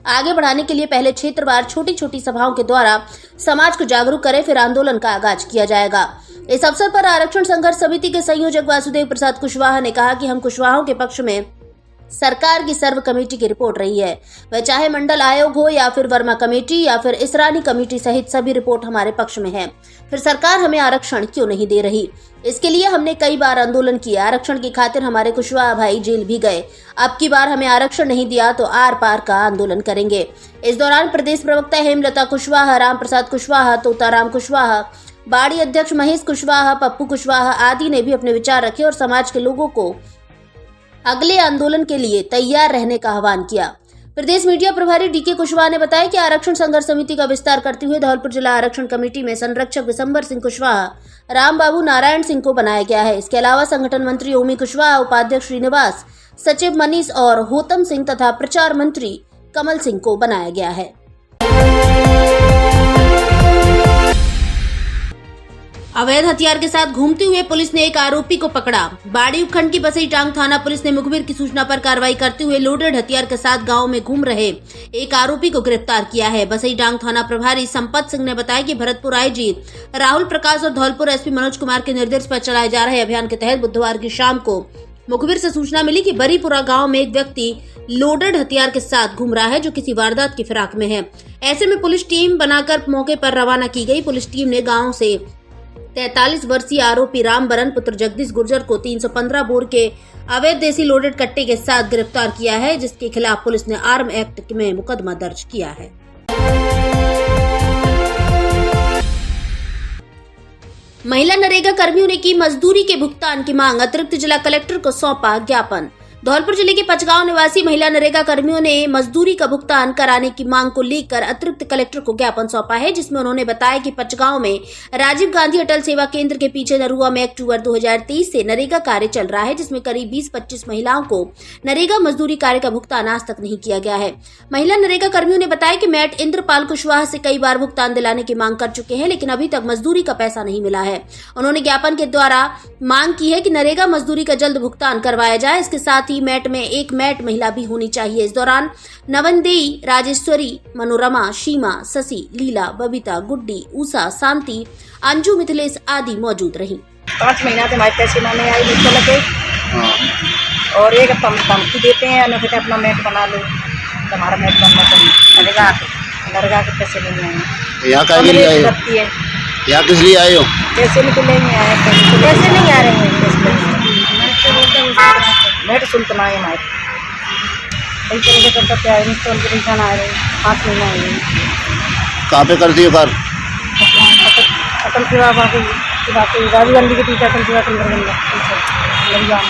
आगे बढ़ाने के लिए पहले क्षेत्रवार छोटी छोटी सभाओं के द्वारा समाज को जागरूक करें, फिर आंदोलन का आगाज किया जाएगा। इस अवसर पर आरक्षण संघर्ष समिति के संयोजक वासुदेव प्रसाद कुशवाहा ने कहा कि हम कुशवाहाओं के पक्ष में सरकार की सर्व कमेटी की रिपोर्ट रही है, वह चाहे मंडल आयोग हो या फिर वर्मा कमेटी या फिर इसरानी कमेटी सहित सभी रिपोर्ट हमारे पक्ष में है। फिर सरकार हमें आरक्षण क्यों नहीं दे रही? इसके लिए हमने कई बार आंदोलन किया, आरक्षण की खातिर हमारे कुशवाहा भाई जेल भी गए। अब की बार हमें आरक्षण नहीं दिया तो आर पार का आंदोलन करेंगे। इस दौरान प्रदेश प्रवक्ता हेमलता कुशवाहा, राम प्रसाद कुशवाहा, तोताराम कुशवाहा, बाड़ी अध्यक्ष महेश कुशवाहा, पप्पू कुशवाहा आदि ने भी अपने विचार रखे और समाज के लोगों को अगले आंदोलन के लिए तैयार रहने का आह्वान किया। प्रदेश मीडिया प्रभारी डीके कुशवाहा ने बताया कि आरक्षण संघर्ष समिति का विस्तार करते हुए धौलपुर जिला आरक्षण कमेटी में संरक्षक विशंबर सिंह कुशवाहा, राम बाबू नारायण सिंह को बनाया गया है। इसके अलावा संगठन मंत्री ओमी कुशवाहा, उपाध्यक्ष श्रीनिवास, सचिव मनीष और होतम सिंह तथा प्रचार मंत्री कमल सिंह को बनाया गया है। अवैध हथियार के साथ घूमते हुए पुलिस ने एक आरोपी को पकड़ा। बाड़ी उपखंड की बसई टांग थाना पुलिस ने मुखबिर की सूचना पर कार्रवाई करते हुए लोडेड हथियार के साथ गांव में घूम रहे एक आरोपी को गिरफ्तार किया है। बसई टांग थाना प्रभारी संपत सिंह ने बताया कि भरतपुर आईजी राहुल प्रकाश और धौलपुर एसपी मनोज कुमार के निर्देश पर चलाए जा रहे अभियान के तहत बुधवार की शाम को मुखबिर से सूचना मिली कि बरीपुरा गाँव में एक व्यक्ति लोडेड हथियार के साथ घूम रहा है, जो किसी वारदात की फिराक में है। ऐसे में पुलिस टीम बनाकर मौके पर रवाना की गई। पुलिस टीम ने गाँव से 43 वर्षीय आरोपी रामबरन पुत्र जगदीश गुर्जर को 315 बोर के अवैध देसी लोडेड कट्टे के साथ गिरफ्तार किया है, जिसके खिलाफ पुलिस ने आर्म एक्ट में मुकदमा दर्ज किया है। महिला नरेगा कर्मियों ने की मजदूरी के भुगतान की मांग, अतिरिक्त जिला कलेक्टर को सौंपा ज्ञापन। धौलपुर जिले के पचगांव निवासी महिला नरेगा कर्मियों ने मजदूरी का भुगतान कराने की मांग को लेकर अतिरिक्त कलेक्टर को ज्ञापन सौंपा है, जिसमें उन्होंने बताया कि पचगांव में राजीव गांधी अटल सेवा केंद्र के पीछे नरुआ में अक्टूबर 2023 से नरेगा कार्य चल रहा है, जिसमें करीब 20-25 महिलाओं को नरेगा मजदूरी कार्य का भुगतान आज तक नहीं किया गया है। महिला नरेगा कर्मियों ने बताया कि मैट इंद्रपाल कुशवाहा से कई बार भुगतान दिलाने की मांग कर चुके हैं, लेकिन अभी तक मजदूरी का पैसा नहीं मिला है। उन्होंने ज्ञापन के द्वारा मांग की है कि नरेगा मजदूरी का जल्द भुगतान करवाया जाए। इसके साथ ही मैट में एक मैट महिला भी होनी चाहिए। इस दौरान नवनदेई, राजेश्वरी, मनोरमा, शीमा, शशि, लीला, बबीता, गुड्डी, उषा, शांति, अंजू, मिथिलेश आदि मौजूद रही। 5 महीना से हमारे पैसे ना नहीं आए लगे और एक धमकी देते हैं न कहते अपना मैट बना लो, हमारा मैट बनना चाहिए। नरेगा के पैसे नहीं आए। यहाँ का लिए आए हो? यहाँ किस लिए आए हो? पैसे नहीं आए, पैसे नहीं आ रहे हैं। मैट शुल्क ना है हमारे, कई तरह के करता क्या है, पैसा ना आ रहे, 5 महीना आ रहे। कहाँ पे करती हो कार? अटल सेवा राजीव गांधी के पीछे अटल सेवा केंद्र।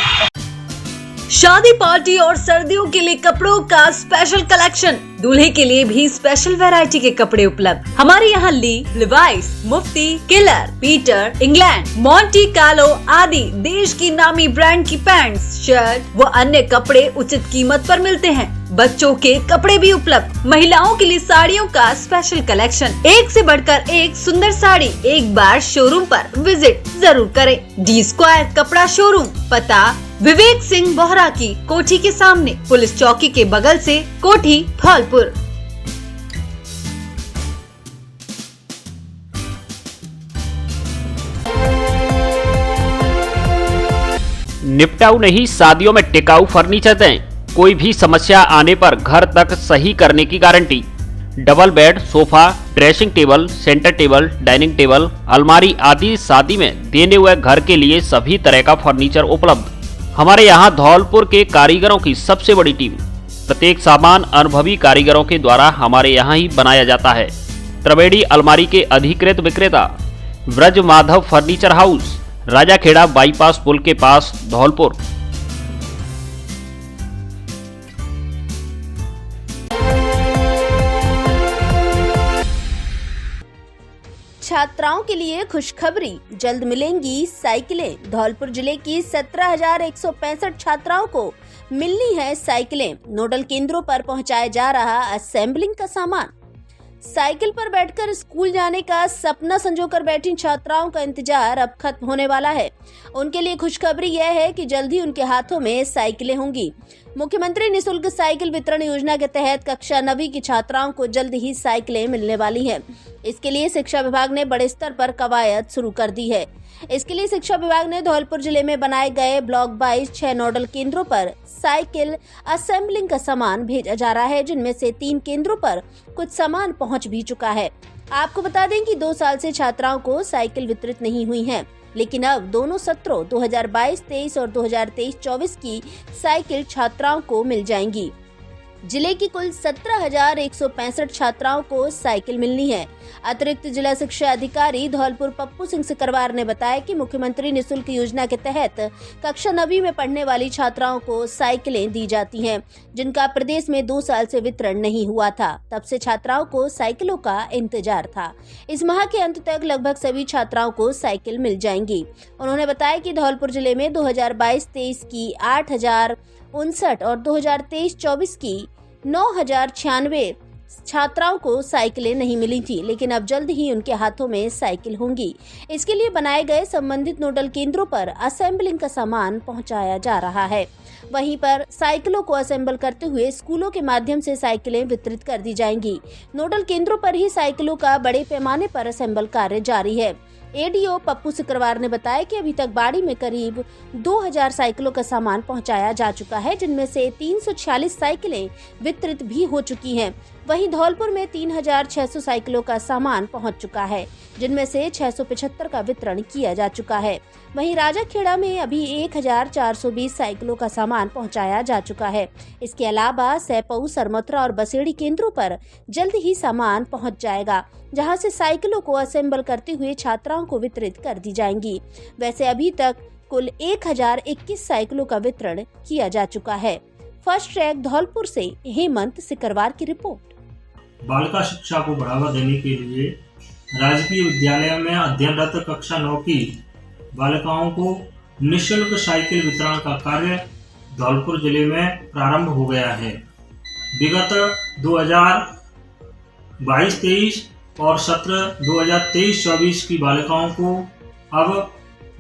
शादी, पार्टी और सर्दियों के लिए कपड़ों का स्पेशल कलेक्शन, दूल्हे के लिए भी स्पेशल वैरायटी के कपड़े उपलब्ध। हमारे यहाँ Lee, Levi's, Mufti, Killer, Peter, England, Monte Carlo आदि देश की नामी ब्रांड की पैंट्स, शर्ट व अन्य कपड़े उचित कीमत पर मिलते हैं। बच्चों के कपड़े भी उपलब्ध। महिलाओं के लिए साड़ियों का स्पेशल कलेक्शन, एक से बढ़कर एक सुंदर साड़ी। एक बार शोरूम पर विजिट जरूर करें। डी स्क्वायर कपड़ा शोरूम, पता विवेक सिंह बोहरा की कोठी के सामने, पुलिस चौकी के बगल से, कोठी, धौलपुर। निपटाऊ नहीं, शादियों में टिकाऊ फर्नीचर दें। कोई भी समस्या आने पर घर तक सही करने की guarantee. Double bed, sofa, dressing table, centre table, dining table, अलमारी आदि शादी में देने हुए घर के लिए सभी तरह का फर्नीचर उपलब्ध। हमारे यहाँ धौलपुर के कारीगरों की सबसे बड़ी टीम। प्रत्येक सामान अनुभवी कारीगरों के द्वारा हमारे यहाँ ही बनाया जाता है। त्रिवेणी अलमारी के अधिकृत विक्रेता Braj Madhav furniture house, Rajakhera bypass पुल के पास, धौलपुर। छात्राओं के लिए खुशखबरी, जल्द मिलेंगी साइकिलें। धौलपुर जिले की 17,165 छात्राओं को मिलनी है साइकिलें। नोडल केंद्रों पर पहुंचाया जा रहा असेंबलिंग का सामान। साइकिल पर बैठकर स्कूल जाने का सपना संजोकर बैठी छात्राओं का इंतजार अब खत्म होने वाला है। उनके लिए खुशखबरी यह है कि जल्द ही उनके हाथों में साइकिलें होंगी। मुख्यमंत्री निःशुल्क साइकिल वितरण योजना के तहत कक्षा 9वीं की छात्राओं को जल्द ही साइकिलें मिलने वाली हैं। इसके लिए शिक्षा विभाग ने बड़े स्तर पर कवायद शुरू कर दी है। इसके लिए शिक्षा विभाग ने धौलपुर जिले में बनाए गए ब्लॉक 22 6 नोडल केंद्रों पर साइकिल असेंबलिंग का सामान भेजा जा रहा है, जिनमें से 3 केंद्रों पर कुछ सामान पहुंच भी चुका है। आपको बता दें कि 2 साल से छात्राओं को साइकिल वितरित नहीं हुई है, लेकिन अब दोनों सत्रों 2022-23 और 2023-24 की साइकिल छात्राओं को मिल जाएंगी। जिले की कुल 17,165 छात्राओं को साइकिल मिलनी है। अतिरिक्त जिला शिक्षा अधिकारी धौलपुर पप्पू सिंह सिकरवार ने बताया कि मुख्यमंत्री निःशुल्क योजना के तहत कक्षा 9वीं में पढ़ने वाली छात्राओं को साइकिलें दी जाती हैं, जिनका प्रदेश में 2 साल से वितरण नहीं हुआ था। तब से छात्राओं को साइकिलों का इंतजार था। इस माह के अंत तक लगभग सभी छात्राओं को साइकिल मिल जाएंगी। उन्होंने बताया कि धौलपुर जिले में 2022-23 की 8,059 और 2023-24 की 9,096 छात्राओं को साइकिलें नहीं मिली थी, लेकिन अब जल्द ही उनके हाथों में साइकिल होंगी। इसके लिए बनाए गए संबंधित नोडल केंद्रों पर असेंबलिंग का सामान पहुंचाया जा रहा है। वहीं पर साइकिलों को असेंबल करते हुए स्कूलों के माध्यम से साइकिलें वितरित कर दी जाएंगी। नोडल केंद्रों पर ही साइकिलों का बड़े पैमाने पर असेंबल कार्य जारी है। एडीओ पप्पू सिकरवार ने बताया कि अभी तक बाड़ी में करीब 2,000 साइकिलों का सामान पहुंचाया जा चुका है, जिनमें से 346 साइकिलें वितरित भी हो चुकी हैं। वहीं धौलपुर में 3,600 साइकिलों का सामान पहुंच चुका है, जिनमें से 675 का वितरण किया जा चुका है। वहीं राजाखेड़ा में अभी 1,420 साइकिलों का सामान पहुंचाया जा चुका है। इसके अलावा सैपऊ, सरमथुरा और बसेड़ी केंद्रों पर जल्द ही सामान पहुंच जाएगा, जहां से साइकिलों को असेंबल करते हुए छात्राओं को वितरित कर दी जाएंगी। वैसे अभी तक कुल 1,021 साइकिलों का वितरण किया जा चुका है। फर्स्ट ट्रैक धौलपुर से हेमंत सिकरवार की रिपोर्ट। बालिका शिक्षा को बढ़ावा देने के लिए राजकीय विद्यालय में अध्ययनरत कक्षा 9 की बालिकाओं को निःशुल्क साइकिल वितरण का कार्य धौलपुर जिले में प्रारंभ हो गया है। विगत 2022-23 और सत्र 2023-24 की बालिकाओं को अब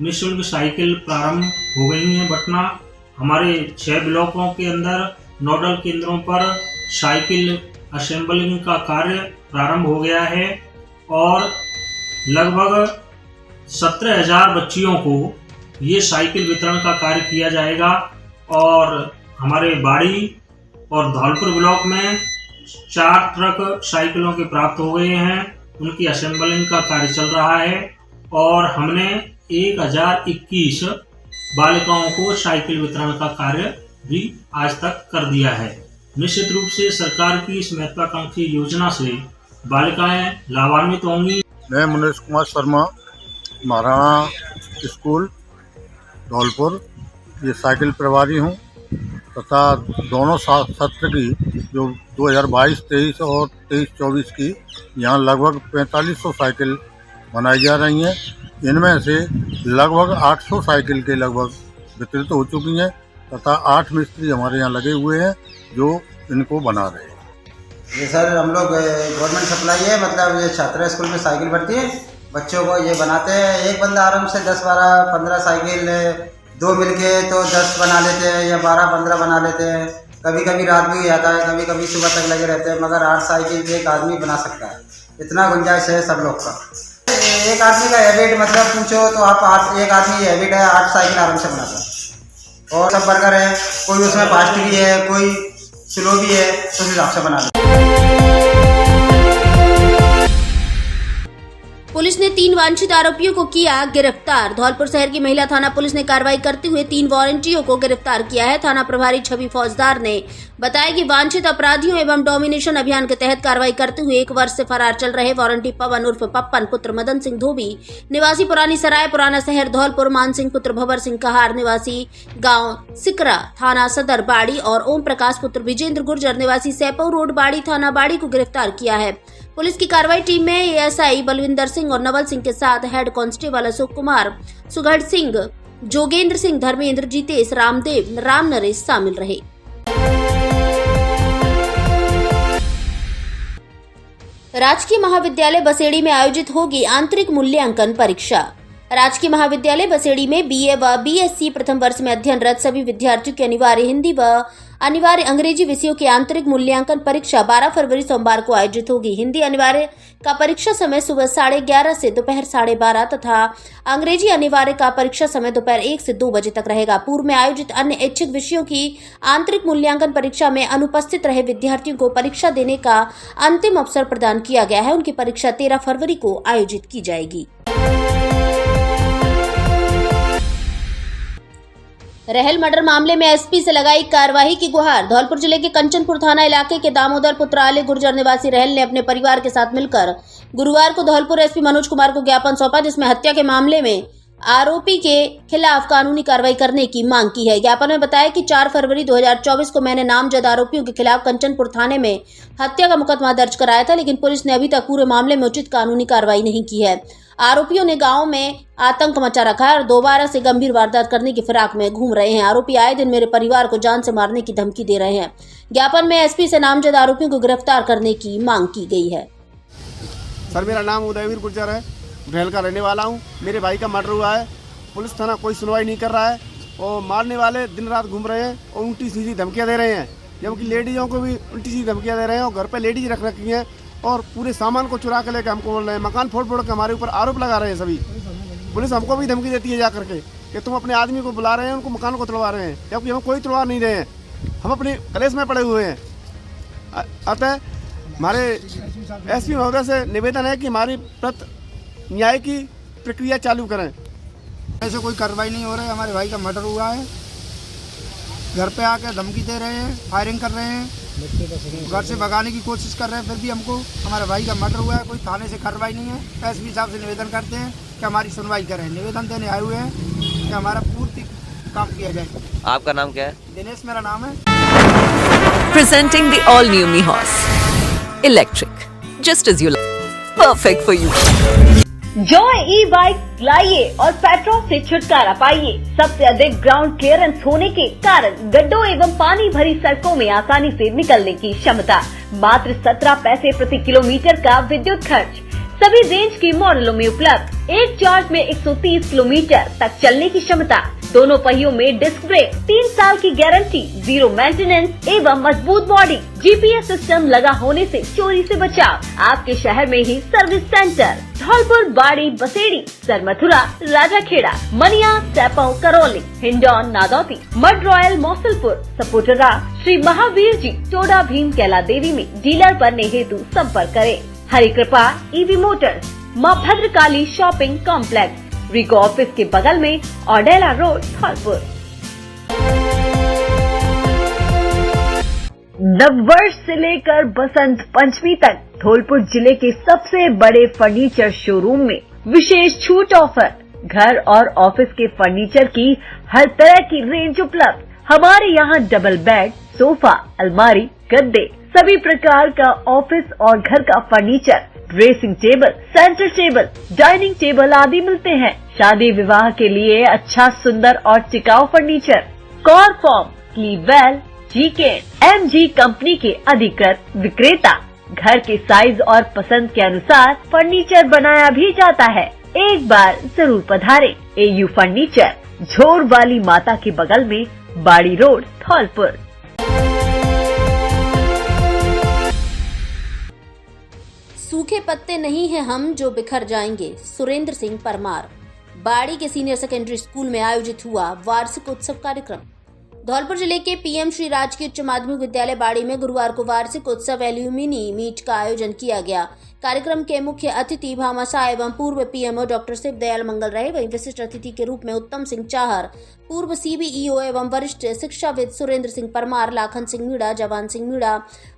निःशुल्क साइकिल प्रारंभ हो गई हैं बंटना। हमारे 6 ब्लॉकों के अंदर नोडल केंद्रों पर साइकिल असेंबलिंग का कार्य प्रारंभ हो गया है और लगभग 17,000 बच्चियों को ये साइकिल वितरण का कार्य किया जाएगा। और हमारे बाड़ी और धौलपुर ब्लॉक में 4 ट्रक साइकिलों के प्राप्त हो गए हैं, उनकी असेंबलिंग का कार्य चल रहा है और हमने 1,021 बालिकाओं को साइकिल वितरण का कार्य भी आज तक कर दिया है। निश्चित रूप से सरकार की इस महत्वाकांक्षी योजना से बालिकाएं लाभान्वित होंगी। मैं मुनीश कुमार शर्मा, महाराणा स्कूल धौलपुर ये साइकिल प्रभारी हूँ तथा दोनों सत्र की जो 2022-23 और 23-24 की यहाँ लगभग 4500 साइकिल बनाई जा रही हैं। इनमें से लगभग 800 साइकिल के लगभग वितरित हो चुकी हैं तथा 8 मिस्त्री हमारे यहाँ लगे हुए हैं जो इनको बना रहे हैं। ये सर हम लोग गवर्नमेंट सप्लाई है, मतलब ये छात्रा स्कूल में साइकिल बढ़ती है, बच्चों को ये बनाते हैं। एक बंदा आराम से 10, 12, 15 साइकिल, 2 मिलके तो 10 बना लेते हैं या 12, 15 बना लेते हैं। कभी कभी रात भी आता है, कभी कभी सुबह तक लगे रहते हैं, मगर 8 साइकिल एक आदमी बना सकता है। इतना गुंजाइश है सब लोग का। एक आदमी का हैबिट मतलब पूछो तो आप एक आदमी हैबिट है 8 साइकिल आराम से बनाता है। और सब वर्कर है, कोई उसमें फास्ट भी है, कोई स्लो भी है, तो उस हिसाब से बना लें। पुलिस ने 3 वांछित आरोपियों को किया गिरफ्तार। धौलपुर शहर की महिला थाना पुलिस ने कार्रवाई करते हुए 3 वारंटियों को गिरफ्तार किया है। थाना प्रभारी छवि फौजदार ने बताया कि वांछित अपराधियों एवं डोमिनेशन अभियान के तहत कार्रवाई करते हुए 1 वर्ष से फरार चल रहे वारंटी पवन उर्फ पप्पन पुत्र मदन सिंह धोबी निवासी पुरानी सराय पुराना शहर धौलपुर, मान सिंह पुत्र भवर सिंह कहार निवासी गाँव सिकरा थाना सदर बाड़ी और ओम प्रकाश पुत्र विजेंद्र गुर्जर निवासी सैपऊ रोड बाड़ी थाना बाड़ी को गिरफ्तार किया है। पुलिस की कार्रवाई टीम में एएसआई बलविंदर सिंह और नवल सिंह के साथ हेड कांस्टेबल अशोक कुमार, सुगढ़ सिंह, जोगेंद्र सिंह, धर्मेंद्र, जितेश, रामदेव, राम नरेश शामिल रहे। राजकीय महाविद्यालय बसेड़ी में आयोजित होगी आंतरिक मूल्यांकन परीक्षा। राजकीय महाविद्यालय बसेड़ी में बीए व बीएससी प्रथम वर्ष में अध्ययनरत सभी विद्यार्थियों की अनिवार्य हिंदी व अनिवार्य अंग्रेजी विषयों की आंतरिक मूल्यांकन परीक्षा 12 फरवरी सोमवार को आयोजित होगी। हिंदी अनिवार्य का परीक्षा समय सुबह 11:30 से दोपहर 12:30 तथा अंग्रेजी अनिवार्य का परीक्षा समय दोपहर 1 से 2 बजे तक रहेगा। पूर्व में आयोजित अन्य ऐच्छिक विषयों की आंतरिक मूल्यांकन परीक्षा में अनुपस्थित रहे विद्यार्थियों को परीक्षा देने का अंतिम अवसर प्रदान किया गया है। उनकी परीक्षा 13 फरवरी को आयोजित की जाएगी। रहल मर्डर मामले में एसपी से लगाई कार्रवाई की गुहार। धौलपुर जिले के कंचनपुर थाना इलाके के दामोदर पुत्रालय गुर्जर निवासी रहल ने अपने परिवार के साथ मिलकर गुरुवार को धौलपुर एसपी मनोज कुमार को ज्ञापन सौंपा, जिसमें हत्या के मामले में आरोपी के खिलाफ कानूनी कार्रवाई करने की मांग की है। ज्ञापन में बताया कि 4 फरवरी 2024 को मैंने नामजद आरोपियों के खिलाफ कंचनपुर थाने में हत्या का मुकदमा दर्ज कराया था, लेकिन पुलिस ने अभी तक पूरे मामले में उचित कानूनी कार्रवाई नहीं की है। आरोपियों ने गांव में आतंक मचा रखा है और दोबारा से गंभीर वारदात करने की फिराक में घूम रहे हैं। आरोपी आए दिन मेरे परिवार को जान से मारने की धमकी दे रहे हैं। ज्ञापन में एसपी से नामजद आरोपियों को गिरफ्तार करने की मांग की गई है। सर, मेरा नाम उदयवीर गुर्जर है, रहल का रहने वाला हूँ। मेरे भाई का मर्डर हुआ है, पुलिस थाना कोई सुनवाई नहीं कर रहा है और मारने वाले दिन रात घूम रहे हैं और उल्टी सीधी धमकियाँ दे रहे हैं, जबकि लेडीज़ों को भी उल्टी सीधी धमकियाँ दे रहे हैं और घर पे लेडीज रख रखी हैं और पूरे सामान को चुरा के लेकर हमको बोल रहे हैं, मकान फोड़ फोड़ के हमारे ऊपर आरोप लगा रहे हैं। सभी पुलिस हमको भी धमकी देती है जा करके कि तुम अपने आदमी को बुला रहे हैं, उनको मकान को तोड़वा रहे हैं, जबकि हम कोई तोड़वा नहीं रहे हैं, हम अपने कलेश में पड़े हुए हैं। अतः हमारे एसपी महोदय से निवेदन है कि हमारी न्याय की प्रक्रिया चालू करें। ऐसे कोई कार्रवाई नहीं हो रही है। हमारे भाई का मर्डर हुआ है, घर पे आकर धमकी दे रहे हैं, फायरिंग कर रहे हैं, घर से भगाने की कोशिश कर रहे हैं। फिर भी हमको हमारे भाई का मर्डर हुआ है, कोई थाने से कार्रवाई नहीं है। एसपी साहब से निवेदन करते हैं कि हमारी सुनवाई करें। निवेदन देने आए हुए हैं कि हमारा पूर्ति काम किया जाए। आपका नाम क्या है? दिनेश मेरा नाम है। Presenting the all new Mihos Electric, just as you like, perfect for you. Joy E bike लाइए और पेट्रोल से छुटकारा पाइए। सबसे अधिक ग्राउंड क्लियरेंस होने के कारण गड्ढों एवं पानी भरी सड़कों में आसानी से निकलने की क्षमता। मात्र 17 पैसे प्रति किलोमीटर का विद्युत खर्च। सभी रेंज के मॉडलों में उपलब्ध। एक चार्ज में 130 किलोमीटर तक चलने की क्षमता। दोनों पहियों में डिस्क ब्रेक, 3 साल की गारंटी, 0 मेंटेनेंस एवं मजबूत बॉडी। जीपीएस सिस्टम लगा होने से चोरी से बचाव। आपके शहर में ही सर्विस सेंटर धौलपुर, बाड़ी, बसेड़ी, सरमथुरा, राजाखेड़ा, मनिया, सैपौ, करौली, हिंडौन, नादौती, मड रॉयल, मौसलपुर, सपोटरा, श्री महावीर जी, टोडा भीम, कैला देवी में डीलर बनने हेतु संपर्क करें। हरि कृपा ईवी मोटर्स, माँ भद्रकाली शॉपिंग कॉम्प्लेक्स, रिको ऑफिस के बगल में, ऑडेला रोड, धौलपुर। नववर्ष से लेकर बसंत पंचमी तक धौलपुर जिले के सबसे बड़े फर्नीचर शोरूम में विशेष छूट ऑफर। घर और ऑफिस के फर्नीचर की हर तरह की रेंज उपलब्ध। हमारे यहाँ डबल बेड, सोफा, अलमारी, गद्दे, सभी प्रकार का ऑफिस और घर का furniture, dressing table, centre table, dining table आदि मिलते हैं। शादी विवाह के लिए अच्छा, सुंदर और टिकाऊ फर्नीचर। कॉरफॉर्म, क्लीवेल, जीके, एमजी कंपनी के अधिकृत विक्रेता। घर के साइज और पसंद के अनुसार फर्नीचर बनाया भी जाता है। एक बार जरूर पधारें। एयू फर्नीचर, झोर वाली माता के बगल में, बाड़ी रोड, धौलपुर। सूखे पत्ते नहीं हैं हम जो बिखर जाएंगे। सुरेंद्र सिंह परमार। बाड़ी के सीनियर सेकेंडरी स्कूल में आयोजित हुआ वार्षिक उत्सव कार्यक्रम। धौलपुर जिले के पीएम श्री राजकीय उच्च माध्यमिक विद्यालय बाड़ी में गुरुवार को वार्षिक उत्सव एल्यूमिनी मीट का आयोजन किया गया। कार्यक्रम के मुख्य अतिथि भामाशाह एवं पूर्व पीएमओ डॉक्टर शिव दयाल मंगल रहे। वहीं विशिष्ट अतिथि के रूप में उत्तम सिंह चाहर, पूर्व सीबीईओ एवं वरिष्ठ शिक्षाविद सुरेंद्र सिंह परमार, लाखन सिंह मीणा, जवान सिंह मीणा,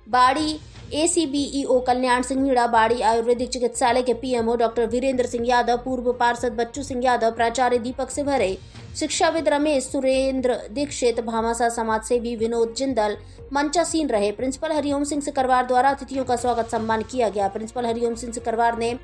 बाड़ी एसीबीईओ कल्याण सिंह मीणा, बाड़ी आयुर्वेदिक चिकित्सालय के पीएमओ डॉक्टर वीरेंद्र सिंह यादव, पूर्व पार्षद बच्चू सिंह यादव, प्राचार्य दीपक सिवहरे, शिक्षाविद रमेश सुरेंद्र दीक्षित, भामाशाह समाज सेवी विनोद जिंदल मंचासीन रहे। प्रिंसिपल हरिओम सिंह सिकरवार द्वारा अतिथियों का स्वागत सम्मान किया गया। प्रिंसिपल हरिओम सिंह सिकरवार ने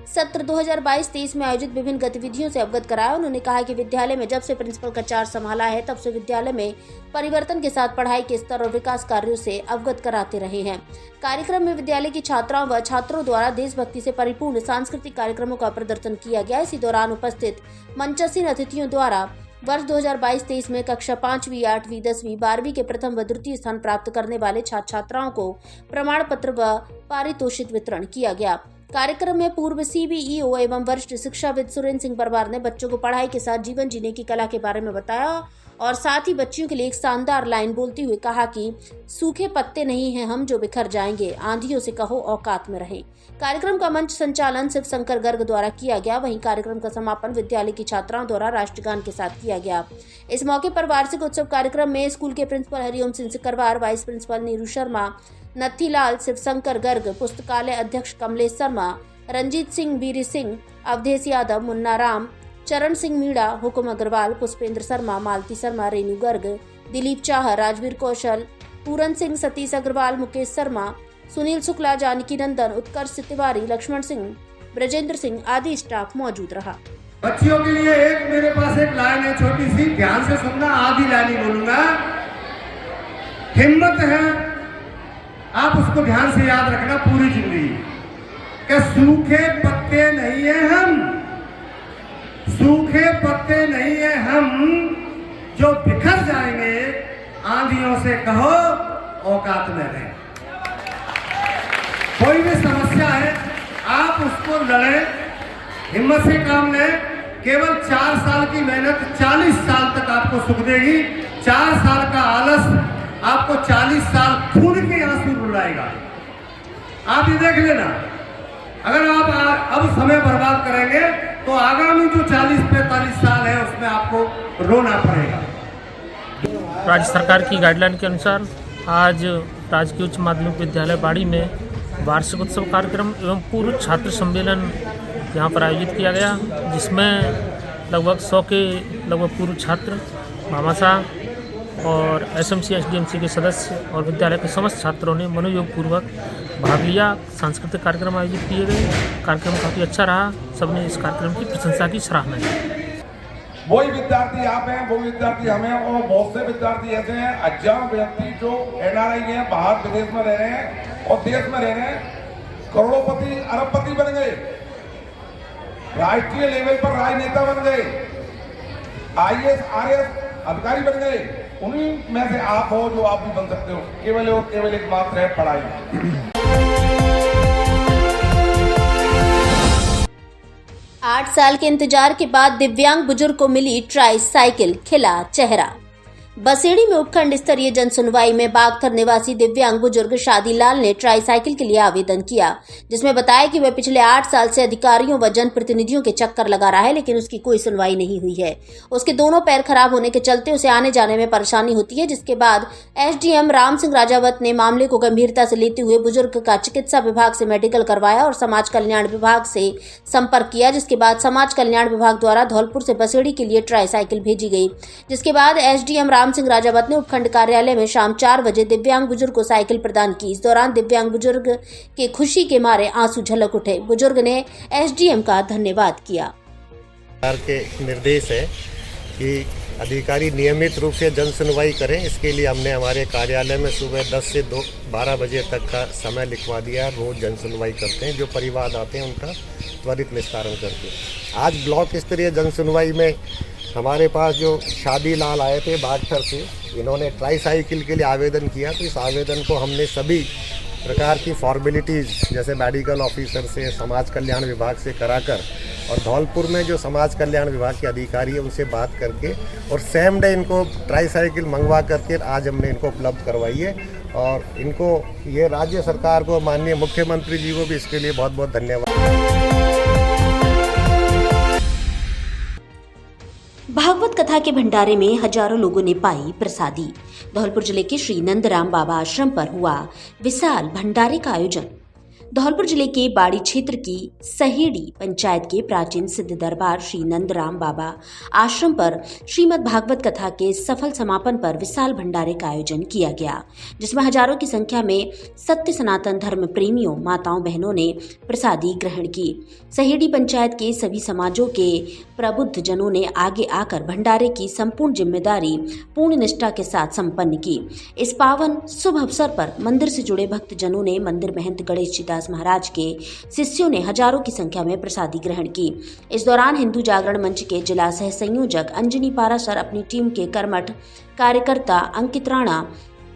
सत्र 2022-23 में आयोजित विभिन्न गतिविधियों से अवगत कराया। उन्होंने कहा कि विद्यालय में जब से प्रिंसिपल का चार्ज संभाला है तब से विद्यालय में परिवर्तन के साथ पढ़ाई के स्तर और विकास कार्यों से अवगत कराते रहे हैं। कार्यक्रम में विद्यालय की छात्राओं व छात्रों द्वारा देशभक्ति से परिपूर्ण सांस्कृतिक कार्यक्रमों का प्रदर्शन किया गया। इसी दौरान उपस्थित मंचासीन अतिथियों द्वारा वर्ष 2022-23 में कक्षा 5वीं, 8वीं, 10वीं, 12वीं के प्रथम व द्वितीय स्थान प्राप्त करने वाले छात्र छात्राओं को प्रमाण पत्र व पारितोषिक वितरण किया गया। कार्यक्रम में पूर्व CBEO एवं वरिष्ठ शिक्षाविद सुरेंद्र सिंह परमार ने बच्चों को पढ़ाई के साथ जीवन जीने की कला के बारे में बताया और साथ ही बच्चियों के लिए एक शानदार लाइन बोलते हुए कहा कि सूखे पत्ते नहीं हैं हम जो बिखर जाएंगे, आंधियों से कहो औकात में रहें। कार्यक्रम का मंच संचालन शिव शंकर गर्ग द्वारा किया गया। वहीं कार्यक्रम का समापन विद्यालय की छात्राओं द्वारा राष्ट्रगान के साथ किया गया। इस मौके पर वार्षिक उत्सव कार्यक्रम में स्कूल के principal Hariom Singh Sikarwar, vice principal Neeru Sharma, Nathilal, Shivshankar Garg, पुस्तकालय अध्यक्ष कमलेश शर्मा, रंजीत सिंह, बीरी सिंह, अवधेश यादव, मुन्ना राम, चरण सिंह मीणा, हुकुम अग्रवाल, पुष्पेंद्र शर्मा, मालती शर्मा, रेणु गर्ग, दिलीप चाह, राजवीर कौशल, पूरन सिंह, सतीश अग्रवाल, मुकेश शर्मा, सुनील शुक्ला, जानकी नंदन, उत्कर्ष तिवारी, लक्ष्मण सिंह, ब्रजेंद्र सिंह आदि स्टाफ मौजूद रहा। बच्चियों के लिए मेरे पास एक लाइन है छोटी सी, ध्यान से सुनना, आधी लाइन ही बोलूंगा। हिम्मत है, आप उसको ध्यान से याद रखना पूरी जिंदगी, कि सूखे पत्ते नहीं है हम, सूखे पत्ते नहीं है हम जो बिखर जाएंगे, आंधियों से कहो औकात में रहें। कोई भी समस्या है आप उसको लड़ें, हिम्मत से काम लें। केवल 4 साल की मेहनत 40 साल तक आपको सुख देगी। 4 साल का आलस आपको 40 साल खून के आंसू रुलाएगा। आप ये देख लेना, अगर आप अब समय बर्बाद करेंगे तो आगामी जो 40-45 साल है उसमें आपको रोना पड़ेगा। राज्य सरकार की गाइडलाइन के अनुसार आज राजकीय उच्च माध्यमिक विद्यालय बाड़ी में वार्षिक उत्सव कार्यक्रम एवं पूर्व छात्र सम्मेलन यहाँ पर आयोजित किया गया, जिसमें लगभग 100 के लगभग पूर्व छात्र, भामाशाह और SMC SDMC के सदस्य और विद्यालय के समस्त छात्रों ने मनोयोग पूर्वक भाग लिया। सांस्कृतिक कार्यक्रम आयोजित किए गए, कार्यक्रम काफ़ी अच्छा रहा। सबने इस कार्यक्रम की प्रशंसा की, सराहना की। वही विद्यार्थी आप हैं, वो विद्यार्थी हमें, और बहुत से विद्यार्थी ऐसे हैं अज्ञान व्यक्ति जो NRI हैं, बाहर विदेश में रह रहे हैं और देश में रह रहे हैं, करोड़ोंपति अरबपति बन गए, राष्ट्रीय लेवल पर राजनेता बन गए, IAS RAS अधिकारी बन गए। उन्हीं में से आप हो जो आप भी बन सकते हो। केवल और केवल एक मात्र है पढ़ाई। 8 साल के इंतजार के बाद दिव्यांग बुजुर्ग को मिली ट्राई साइकिल, खिला चेहरा। बसेड़ी में उपखंड स्तरीय जन सुनवाई में बागथर निवासी दिव्यांग बुजुर्ग शादीलाल ने ट्राई साइकिल के लिए आवेदन किया, जिसमें बताया कि वह पिछले 8 साल से अधिकारियों व जनप्रतिनिधियों के चक्कर लगा रहा है, लेकिन उसकी कोई सुनवाई नहीं हुई है। उसके दोनों पैर खराब होने के चलते उसे आने जाने में परेशानी होती है, जिसके बाद SDM राम सिंह राजावत ने मामले को गंभीरता से लेते हुए बुजुर्ग का चिकित्सा विभाग से मेडिकल करवाया और समाज कल्याण विभाग से संपर्क किया, जिसके बाद समाज कल्याण विभाग द्वारा धौलपुर से बसेड़ी के लिए ट्राई साइकिल भेजी गई। जिसके बाद SDM राम सिंह राजावत ने उपखंड कार्यालय में शाम 4 बजे दिव्यांग बुजुर्ग को साइकिल प्रदान की। इस दौरान दिव्यांग बुजुर्ग के खुशी के मारे आंसू झलक उठे। बुजुर्ग ने SDM का धन्यवाद किया। सरकार के निर्देश है कि अधिकारी नियमित रूप से जन सुनवाई करें। इसके लिए हमने हमारे कार्यालय में सुबह 10 से 12 बजे तक का समय लिखवा दिया। रोज जन सुनवाई करते हैं, जो परिवाद आते हैं उनका त्वरित निस्तारण करते हैं। आज ब्लॉक स्तरीय जन सुनवाई में हमारे पास जो शादीलाल आए थे बागथर से, इन्होंने ट्राई साइकिल के लिए आवेदन किया। तो इस आवेदन को हमने सभी प्रकार की फॉर्मेलिटीज़ जैसे मेडिकल ऑफिसर से, समाज कल्याण विभाग से कराकर और धौलपुर में जो समाज कल्याण विभाग के अधिकारी है उनसे बात करके और सेम डे इनको ट्राई साइकिल मंगवा करके आज हमने इनको उपलब्ध करवाई है। और इनको ये राज्य सरकार को, माननीय मुख्यमंत्री जी को भी इसके लिए बहुत बहुत धन्यवाद। भागवत कथा के भंडारे में हजारों लोगों ने पाई प्रसादी। धौलपुर जिले के श्री नंदराम बाबा आश्रम पर हुआ विशाल भंडारे का आयोजन। धौलपुर जिले के बाड़ी क्षेत्र की सहेड़ी पंचायत के प्राचीन सिद्ध दरबार श्री नंदराम बाबा आश्रम पर श्रीमद् भागवत कथा के सफल समापन पर विशाल भंडारे का आयोजन किया गया, जिसमें हजारों की संख्या में सत्य सनातन धर्म प्रेमियों, माताओं, बहनों ने प्रसादी ग्रहण की। सहेड़ी पंचायत के सभी समाजों के प्रबुद्ध जनों ने आगे आकर भंडारे की संपूर्ण जिम्मेदारी पूर्ण निष्ठा के साथ संपन्न की। इस पावन शुभ अवसर पर मंदिर से जुड़े भक्त जनों ने मंदिर महंत गणेश जी दास महाराज के शिष्यों ने हजारों की संख्या में प्रसादी ग्रहण की। इस दौरान हिंदू जागरण मंच के जिला सह संयोजक अंजनी पाराशर, अपनी टीम के कर्मठ कार्यकर्ता अंकित राणा,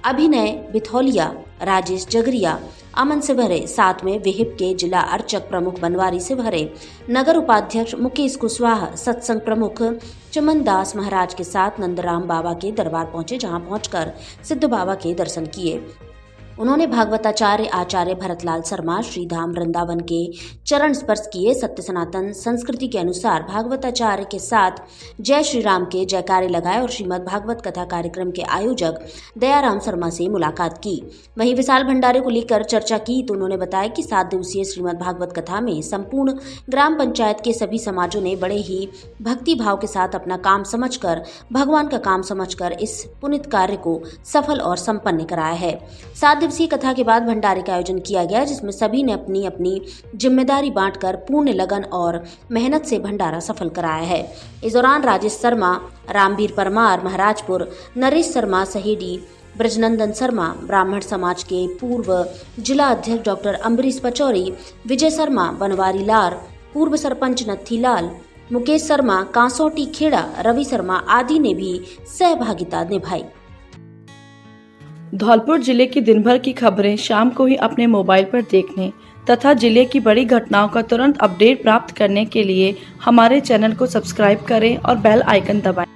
अभिनय बिथौलिया, राजेश जगरिया, अमन सिवहरे, साथ में विहिप के जिला अर्चक प्रमुख बनवारी सिवहरे, नगर उपाध्यक्ष मुकेश कुशवाहा, सत्संग प्रमुख चमन दास महाराज के साथ नंदराम बाबा के दरबार पहुंचे, जहां पहुंचकर सिद्ध बाबा के दर्शन किए। उन्होंने भागवताचार्य आचार्य भरतलाल शर्मा श्रीधाम वृंदावन के चरण स्पर्श किए। सत्य सनातन संस्कृति के अनुसार भागवताचार्य के साथ जय श्री राम के जयकारे लगाए और श्रीमद् भागवत कथा कार्यक्रम के आयोजक दयाराम शर्मा से मुलाकात की। वहीं विशाल भंडारे को लेकर चर्चा की तो उन्होंने बताया कि 7 दिवसीय श्रीमद् भागवत कथा में संपूर्ण ग्राम पंचायत के सभी समाजों ने बड़े ही भक्ति भाव के साथ अपना काम समझकर, भगवान का काम समझकर इस पुनित कार्य को सफल और संपन्न कराया है। 7 दिवसीय कथा के बाद भंडारे का आयोजन किया गया, जिसमें सभी ने अपनी अपनी जिम्मेदारी बांटकर पूर्ण लगन और मेहनत से भंडारा सफल कराया है। इस दौरान राजेश शर्मा, रामवीर परमार महाराजपुर, नरेश शर्मा सहेड़ी, ब्रजनंदन शर्मा ब्राह्मण समाज के पूर्व जिला अध्यक्ष डॉक्टर अम्बरीश पचौरी, विजय शर्मा बनवारी लाल, पूर्व सरपंच नत्थी लाल, मुकेश शर्मा कांसोटी खेड़ा, रवि शर्मा आदि ने भी सहभागिता निभाई। धौलपुर जिले की दिन भर की खबरें शाम को ही अपने मोबाइल पर देखने तथा जिले की बड़ी घटनाओं का तुरंत अपडेट प्राप्त करने के लिए हमारे चैनल को सब्सक्राइब करें और बेल आइकन दबाएं।